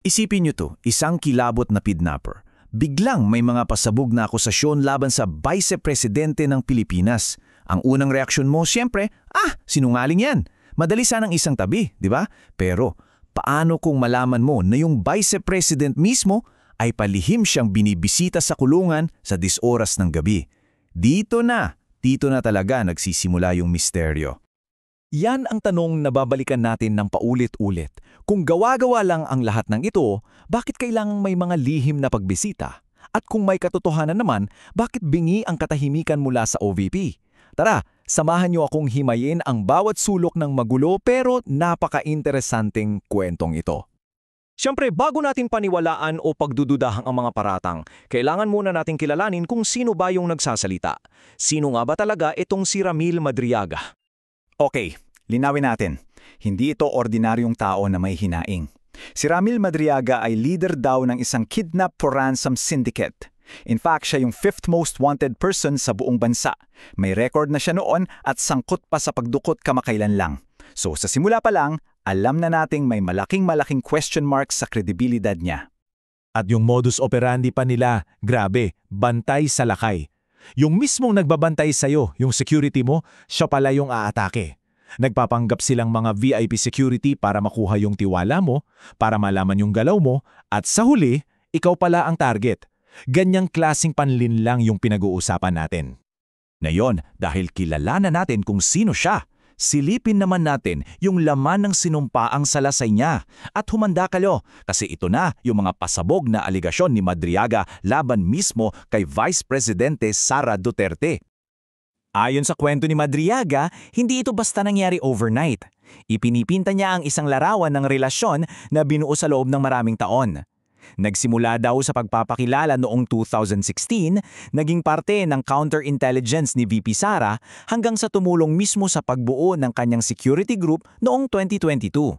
Isipin niyo to, isang kilabot na kidnapper. Biglang may mga pasabog na akusasyon laban sa Vice Presidente ng Pilipinas. Ang unang reaksyon mo, siyempre, sinungaling yan. Madali sanang isang tabi, di ba? Pero paano kung malaman mo na yung Vice President mismo ay palihim siyang binibisita sa kulungan sa 10 oras ng gabi? Dito na talaga nagsisimula yung misteryo. Yan ang tanong na babalikan natin ng paulit-ulit. Kung gawa-gawa lang ang lahat ng ito, bakit kailangang may mga lihim na pagbisita? At kung may katotohanan naman, bakit bingi ang katahimikan mula sa OVP? Tara, samahan niyo akong himayin ang bawat sulok ng magulo pero napaka-interesanting kwentong ito. Siyempre, bago natin paniwalaan o pagdududahang ang mga paratang, kailangan muna nating kilalanin kung sino ba yung nagsasalita. Sino nga ba talaga itong si Ramil Madriaga? Okay, linawin natin. Hindi ito ordinaryong tao na may hinaing. Si Ramil Madriaga ay leader daw ng isang kidnap for ransom syndicate. In fact, siya yung 5th most wanted person sa buong bansa. May record na siya noon at sangkot pa sa pagdukot kamakailan lang. So sa simula pa lang, alam na nating may malaking question mark sa kredibilidad niya. At yung modus operandi pa nila, grabe, bantay sa lakay. Yung mismong nagbabantay sa'yo, yung security mo, siya pala yung aatake. Nagpapanggap silang mga VIP security para makuha yung tiwala mo, para malaman yung galaw mo, at sa huli, ikaw pala ang target. Ganyang klaseng panlinlang yung pinag-uusapan natin. Ngayon, dahil kilala na natin kung sino siya, silipin naman natin yung laman ng sinumpaang salasay niya at humanda kayo kasi ito na yung mga pasabog na aligasyon ni Madriaga laban mismo kay Vice Presidente Sara Duterte. Ayon sa kwento ni Madriaga, hindi ito basta nangyari overnight. Ipinipinta niya ang isang larawan ng relasyon na binuo sa loob ng maraming taon. Nagsimula daw sa pagpapakilala noong 2016, naging parte ng counterintelligence ni VP Sara hanggang sa tumulong mismo sa pagbuo ng kanyang security group noong 2022.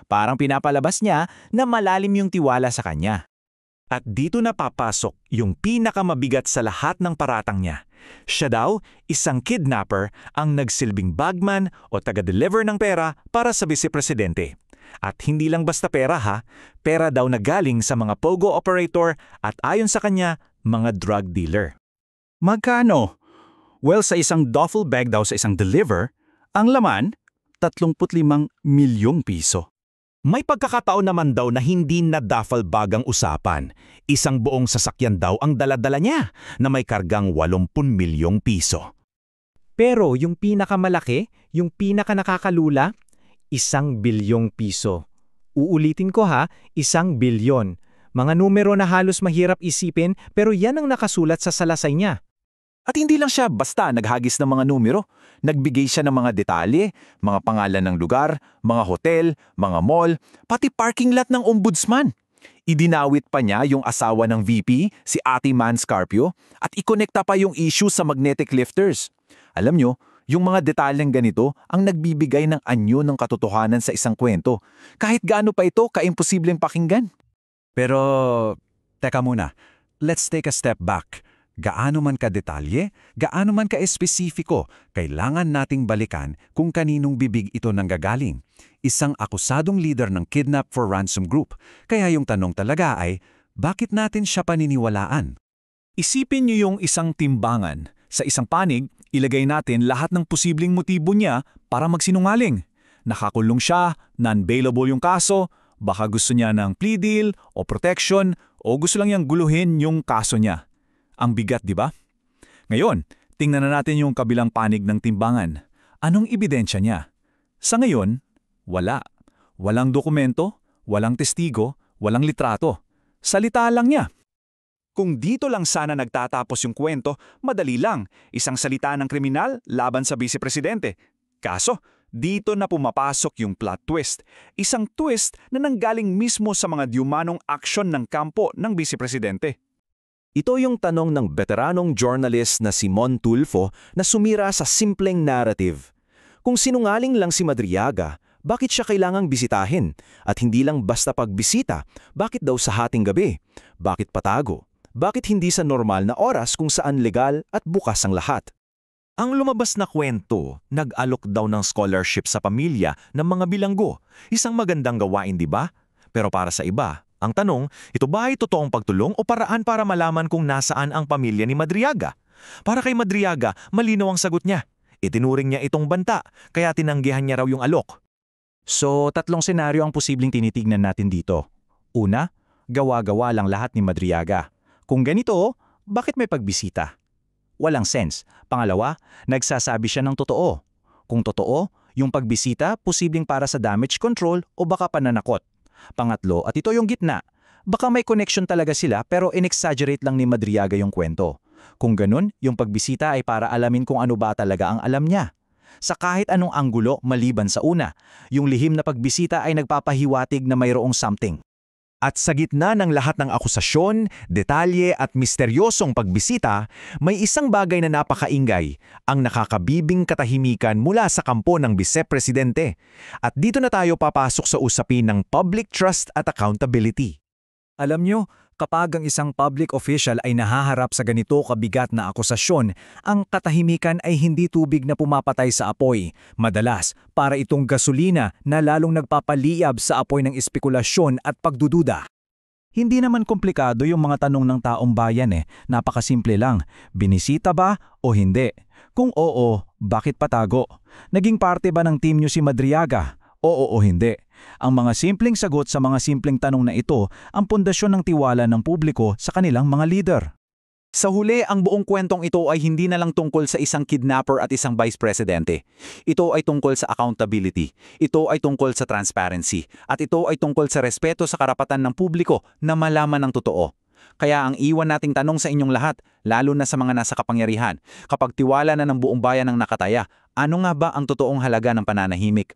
Parang pinapalabas niya na malalim yung tiwala sa kanya. At dito na papasok yung pinakamabigat sa lahat ng paratang niya. Siya daw, isang kidnapper ang nagsilbing bagman o taga-deliver ng pera para sa vice-presidente. At hindi lang basta pera pera daw na galing sa mga pogo operator at ayon sa kanya, mga drug dealer. Magkano? Well, sa isang duffel bag daw sa isang deliver, ang laman, 35 milyong piso. May pagkakataon naman daw na hindi na duffel bag ang usapan. Isang buong sasakyan daw ang dala-dala niya na may kargang 80 milyong piso. Pero yung pinakamalaki, yung pinaka-nakakalula, 1 bilyong piso. Uulitin ko 1 bilyon. Mga numero na halos mahirap isipin pero yan ang nakasulat sa salasay niya. At hindi lang siya basta naghagis ng mga numero. Nagbigay siya ng mga detalye, mga pangalan ng lugar, mga hotel, mga mall, pati parking lot ng ombudsman. Idinawit pa niya yung asawa ng VP, si Ate Man Scarpio, at ikonekta pa yung issue sa magnetic lifters. Alam nyo, yung mga detalyeng ganito ang nagbibigay ng anyo ng katotohanan sa isang kwento. Kahit gaano pa ito kaimposibleng pakinggan. Pero, teka muna, let's take a step back. Gaano man ka-detalye, gaano man ka-espesifiko, kailangan nating balikan kung kaninong bibig ito nanggagaling. Isang akusadong leader ng kidnap for ransom group. Kaya yung tanong talaga ay, bakit natin siya paniniwalaan? Isipin niyo yung isang timbangan. Sa isang panig, ilagay natin lahat ng posibleng motibo niya para magsinungaling. Nakakulong siya, non-bailable yung kaso, baka gusto niya ng plea deal o protection o gusto lang niyang guluhin yung kaso niya. Ang bigat, di ba? Ngayon, tingnan na natin yung kabilang panig ng timbangan. Anong ebidensya niya? Sa ngayon, wala. Walang dokumento, walang testigo, walang litrato. Salita lang niya. Kung dito lang sana nagtatapos yung kwento, madali lang. Isang salita ng kriminal laban sa vice-presidente. Kaso, dito na pumapasok yung plot twist. Isang twist na nanggaling mismo sa mga diumanong aksyon ng kampo ng vice-presidente. Ito yung tanong ng veteranong journalist na si Mon Tulfo na sumira sa simpleng narrative. Kung sinungaling lang si Madriaga, bakit siya kailangang bisitahin? At hindi lang basta pagbisita, bakit daw sa hating gabi? Bakit patago? Bakit hindi sa normal na oras kung saan legal at bukas ang lahat? Ang lumabas na kwento, nag-alok daw ng scholarship sa pamilya ng mga bilanggo. Isang magandang gawain, di ba? Pero para sa iba, Ang tanong, ito ba ay totoong pagtulong o paraan para malaman kung nasaan ang pamilya ni Madriaga? Para kay Madriaga, malinaw ang sagot niya. Itinuring niya itong banta, kaya tinanggihan niya raw yung alok. So, tatlong senaryo ang posibleng tinitignan natin dito. Una, gawa-gawa lang lahat ni Madriaga. Kung ganito, bakit may pagbisita? Walang sense. Pangalawa, nagsasabi siya ng totoo. Kung totoo, yung pagbisita posibleng para sa damage control o baka pananakot. Pangatlo, at ito yung gitna, baka may connection talaga sila pero in-exaggerate lang ni Madriaga yung kwento. Kung ganun, yung pagbisita ay para alamin kung ano ba talaga ang alam niya. Sa kahit anong anggulo maliban sa una, yung lihim na pagbisita ay nagpapahiwatig na mayroong something. At sa gitna ng lahat ng akusasyon, detalye at misteryosong pagbisita, may isang bagay na napakaingay, ang nakakabibing katahimikan mula sa kampo ng Vice-Presidente. At dito na tayo papasok sa usapin ng public trust at accountability. Alam nyo, kapag ang isang public official ay nahaharap sa ganito kabigat na akusasyon, ang katahimikan ay hindi tubig na pumapatay sa apoy. Madalas, para itong gasolina na lalong nagpapaliyab sa apoy ng espekulasyon at pagdududa. Hindi naman komplikado yung mga tanong ng taong bayan Napakasimple lang. Binisita ba o hindi? Kung oo, bakit patago? Naging parte ba ng team nyo si Madriaga? Oo o hindi. Ang mga simpleng sagot sa mga simpleng tanong na ito ang pundasyon ng tiwala ng publiko sa kanilang mga leader. Sa huli, ang buong kwentong ito ay hindi na lang tungkol sa isang kidnapper at isang vice presidente. Ito ay tungkol sa accountability. Ito ay tungkol sa transparency. At ito ay tungkol sa respeto sa karapatan ng publiko na malaman ng totoo. Kaya ang iwan nating tanong sa inyong lahat, lalo na sa mga nasa kapangyarihan, kapag tiwala na ng buong bayan ang nakataya, ano nga ba ang totoong halaga ng pananahimik?